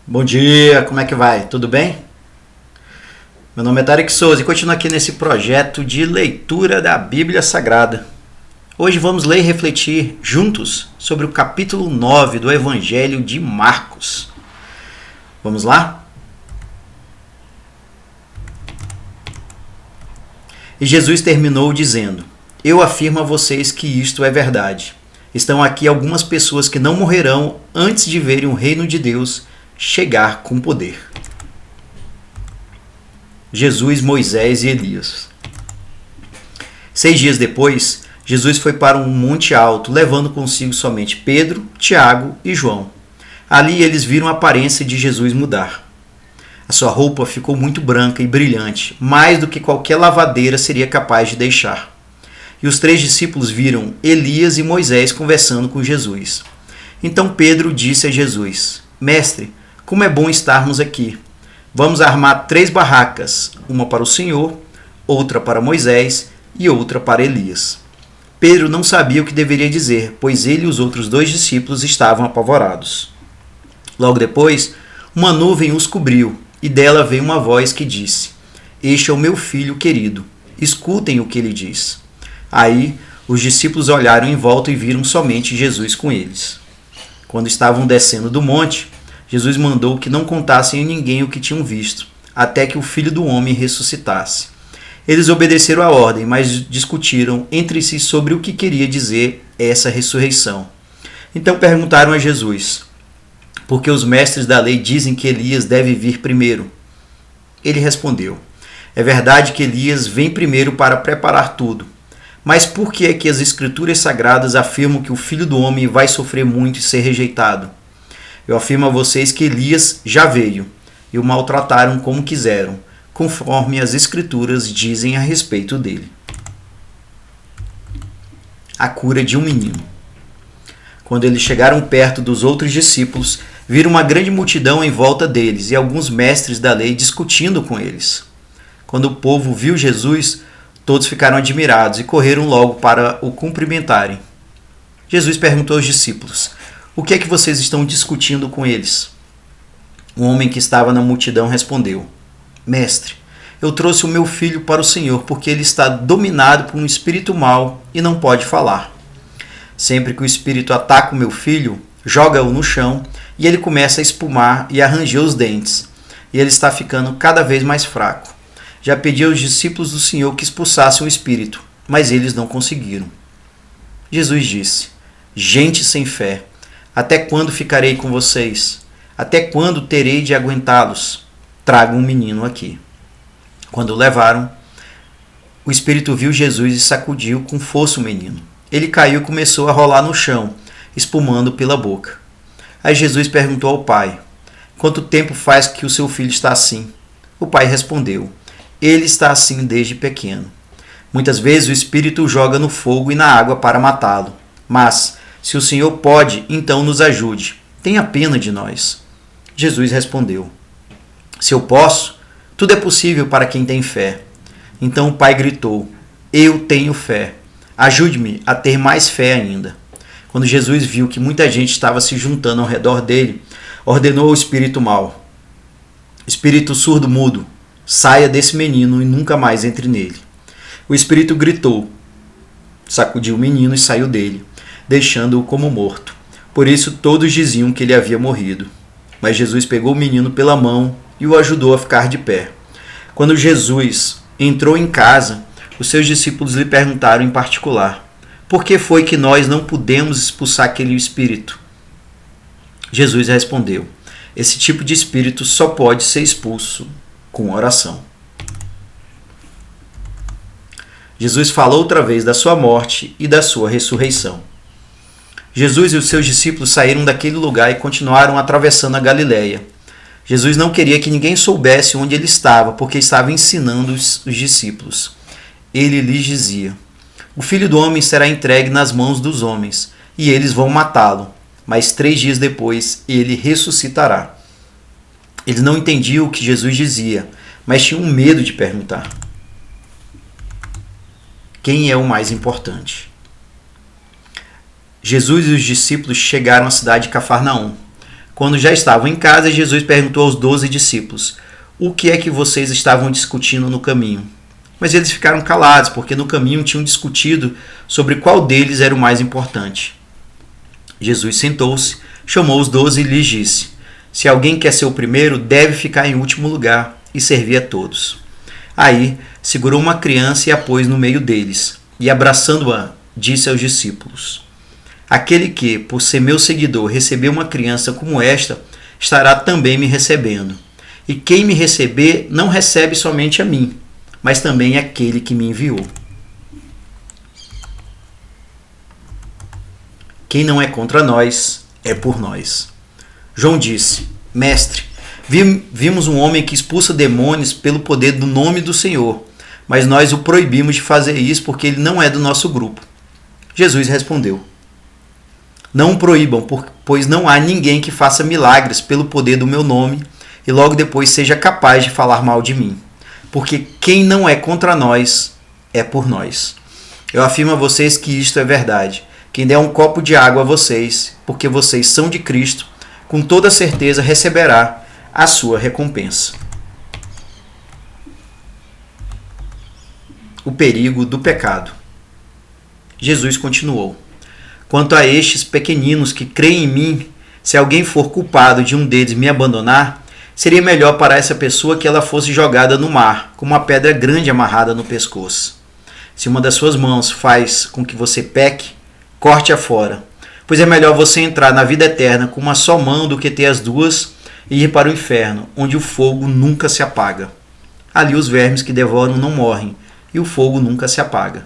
Bom dia, como é que vai? Tudo bem? Meu nome é Tarek Souza e continuo aqui nesse projeto de leitura da Bíblia Sagrada. Hoje vamos ler e refletir juntos sobre o capítulo 9 do Evangelho de Marcos. Vamos lá? E Jesus terminou dizendo: Eu afirmo a vocês que isto é verdade. Estão aqui algumas pessoas que não morrerão antes de verem o reino de Deus chegar com poder. Jesus, Moisés e Elias. 6 dias depois, Jesus foi para um monte alto, levando consigo somente Pedro, Tiago e João. Ali eles viram a aparência de Jesus mudar. A sua roupa ficou muito branca e brilhante, mais do que qualquer lavadeira seria capaz de deixar. E os 3 discípulos viram Elias e Moisés conversando com Jesus. Então Pedro disse a Jesus: Mestre, como é bom estarmos aqui. Vamos armar 3 barracas, uma para o Senhor, outra para Moisés e outra para Elias. Pedro não sabia o que deveria dizer, pois ele e os outros 2 discípulos estavam apavorados. Logo depois, uma nuvem os cobriu, e dela veio uma voz que disse: Este é o meu filho querido, escutem o que ele diz. Aí, os discípulos olharam em volta e viram somente Jesus com eles. Quando estavam descendo do monte, Jesus mandou que não contassem a ninguém o que tinham visto, até que o Filho do Homem ressuscitasse. Eles obedeceram à ordem, mas discutiram entre si sobre o que queria dizer essa ressurreição. Então perguntaram a Jesus: Por que os mestres da lei dizem que Elias deve vir primeiro? Ele respondeu: É verdade que Elias vem primeiro para preparar tudo. Mas por que é que as Escrituras Sagradas afirmam que o Filho do Homem vai sofrer muito e ser rejeitado? Eu afirmo a vocês que Elias já veio e o maltrataram como quiseram, conforme as Escrituras dizem a respeito dele. A cura de um menino. Quando eles chegaram perto dos outros discípulos, viram uma grande multidão em volta deles e alguns mestres da lei discutindo com eles. Quando o povo viu Jesus, todos ficaram admirados e correram logo para o cumprimentarem. Jesus perguntou aos discípulos: O que é que vocês estão discutindo com eles? Um homem que estava na multidão respondeu: Mestre, eu trouxe o meu filho para o Senhor porque ele está dominado por um espírito mau e não pode falar. Sempre que o espírito ataca o meu filho, joga-o no chão e ele começa a espumar e a ranger os dentes. E ele está ficando cada vez mais fraco. Já pedi aos discípulos do Senhor que expulsassem o espírito, mas eles não conseguiram. Jesus disse: Gente sem fé, até quando ficarei com vocês? Até quando terei de aguentá-los? Tragam um menino aqui. Quando o levaram, o espírito viu Jesus e sacudiu com força o menino. Ele caiu e começou a rolar no chão, espumando pela boca. Aí Jesus perguntou ao pai: Quanto tempo faz que o seu filho está assim? O pai respondeu: Ele está assim desde pequeno. Muitas vezes o espírito o joga no fogo e na água para matá-lo. Mas, se o Senhor pode, então nos ajude. Tenha pena de nós. Jesus respondeu: Se eu posso, tudo é possível para quem tem fé. Então o pai gritou: Eu tenho fé. Ajude-me a ter mais fé ainda. Quando Jesus viu que muita gente estava se juntando ao redor dele, ordenou ao espírito mau: Espírito surdo-mudo, saia desse menino e nunca mais entre nele. O espírito gritou, sacudiu o menino e saiu dele, deixando-o como morto. Por isso todos diziam que ele havia morrido. Mas Jesus pegou o menino pela mão e o ajudou a ficar de pé. Quando Jesus entrou em casa, os seus discípulos lhe perguntaram em particular: Por que foi que nós não pudemos expulsar aquele espírito? Jesus respondeu: Esse tipo de espírito só pode ser expulso com oração. Jesus falou outra vez da sua morte e da sua ressurreição. Jesus e os seus discípulos saíram daquele lugar e continuaram atravessando a Galileia. Jesus não queria que ninguém soubesse onde ele estava, porque estava ensinando os discípulos. Ele lhes dizia: O Filho do Homem será entregue nas mãos dos homens, e eles vão matá-lo, mas 3 dias depois ele ressuscitará. Eles não entendiam o que Jesus dizia, mas tinham medo de perguntar. Quem é o mais importante? Jesus e os discípulos chegaram à cidade de Cafarnaum. Quando já estavam em casa, Jesus perguntou aos 12 discípulos: o que é que vocês estavam discutindo no caminho? Mas eles ficaram calados, porque no caminho tinham discutido sobre qual deles era o mais importante. Jesus sentou-se, chamou os 12 e lhes disse: se alguém quer ser o primeiro, deve ficar em último lugar e servir a todos. Aí segurou uma criança e a pôs no meio deles, e abraçando-a, disse aos discípulos: aquele que, por ser meu seguidor, receber uma criança como esta, estará também me recebendo. E quem me receber não recebe somente a mim, mas também aquele que me enviou. Quem não é contra nós, é por nós. João disse: mestre, vimos um homem que expulsa demônios pelo poder do nome do Senhor, mas nós o proibimos de fazer isso porque ele não é do nosso grupo. Jesus respondeu: não o proíbam, pois não há ninguém que faça milagres pelo poder do meu nome e logo depois seja capaz de falar mal de mim. Porque quem não é contra nós, é por nós. Eu afirmo a vocês que isto é verdade. Quem der um copo de água a vocês, porque vocês são de Cristo, com toda certeza receberá a sua recompensa. O perigo do pecado. Jesus continuou: quanto a estes pequeninos que creem em mim, se alguém for culpado de um deles me abandonar, seria melhor para essa pessoa que ela fosse jogada no mar, com uma pedra grande amarrada no pescoço. Se uma das suas mãos faz com que você peque, corte-a fora, pois é melhor você entrar na vida eterna com uma só mão do que ter as duas e ir para o inferno, onde o fogo nunca se apaga. Ali os vermes que devoram não morrem, e o fogo nunca se apaga.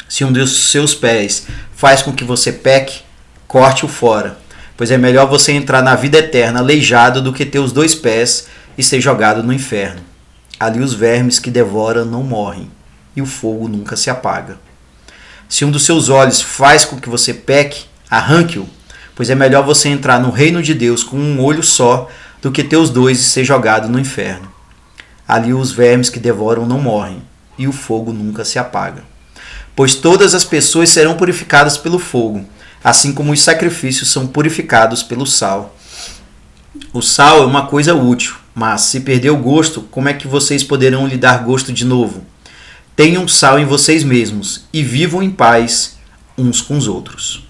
Se um dos seus pés faz com que você peque, corte-o fora, pois é melhor você entrar na vida eterna aleijado do que ter os 2 pés e ser jogado no inferno. Ali os vermes que devoram não morrem, e o fogo nunca se apaga. Se um dos seus olhos faz com que você peque, arranque-o, pois é melhor você entrar no reino de Deus com um olho só do que ter os 2 e ser jogado no inferno. Ali os vermes que devoram não morrem, e o fogo nunca se apaga. Pois todas as pessoas serão purificadas pelo fogo, assim como os sacrifícios são purificados pelo sal. O sal é uma coisa útil, mas se perder o gosto, como é que vocês poderão lhe dar gosto de novo? Tenham sal em vocês mesmos e vivam em paz uns com os outros.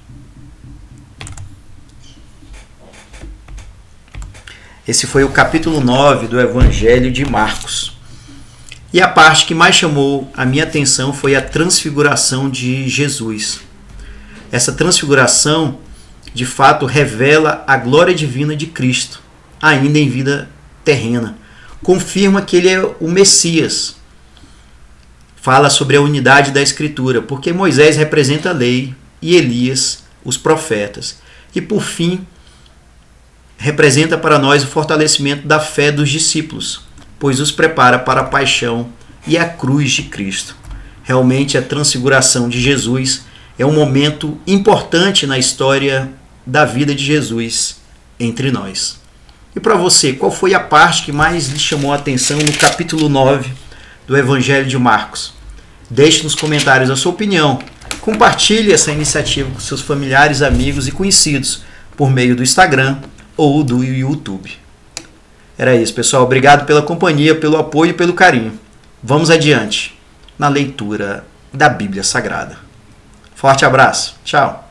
Esse foi o capítulo 9 do Evangelho de Marcos. E a parte que mais chamou a minha atenção foi a transfiguração de Jesus. Essa transfiguração, de fato, revela a glória divina de Cristo, ainda em vida terrena. Confirma que ele é o Messias. Fala sobre a unidade da Escritura, porque Moisés representa a lei e Elias os profetas. E, por fim, representa para nós o fortalecimento da fé dos discípulos, pois os prepara para a paixão e a cruz de Cristo. Realmente, a transfiguração de Jesus é um momento importante na história da vida de Jesus entre nós. E para você, qual foi a parte que mais lhe chamou a atenção no capítulo 9 do Evangelho de Marcos? Deixe nos comentários a sua opinião. Compartilhe essa iniciativa com seus familiares, amigos e conhecidos por meio do Instagram ou do YouTube. Era isso, pessoal. Obrigado pela companhia, pelo apoio e pelo carinho. Vamos adiante na leitura da Bíblia Sagrada. Forte abraço. Tchau.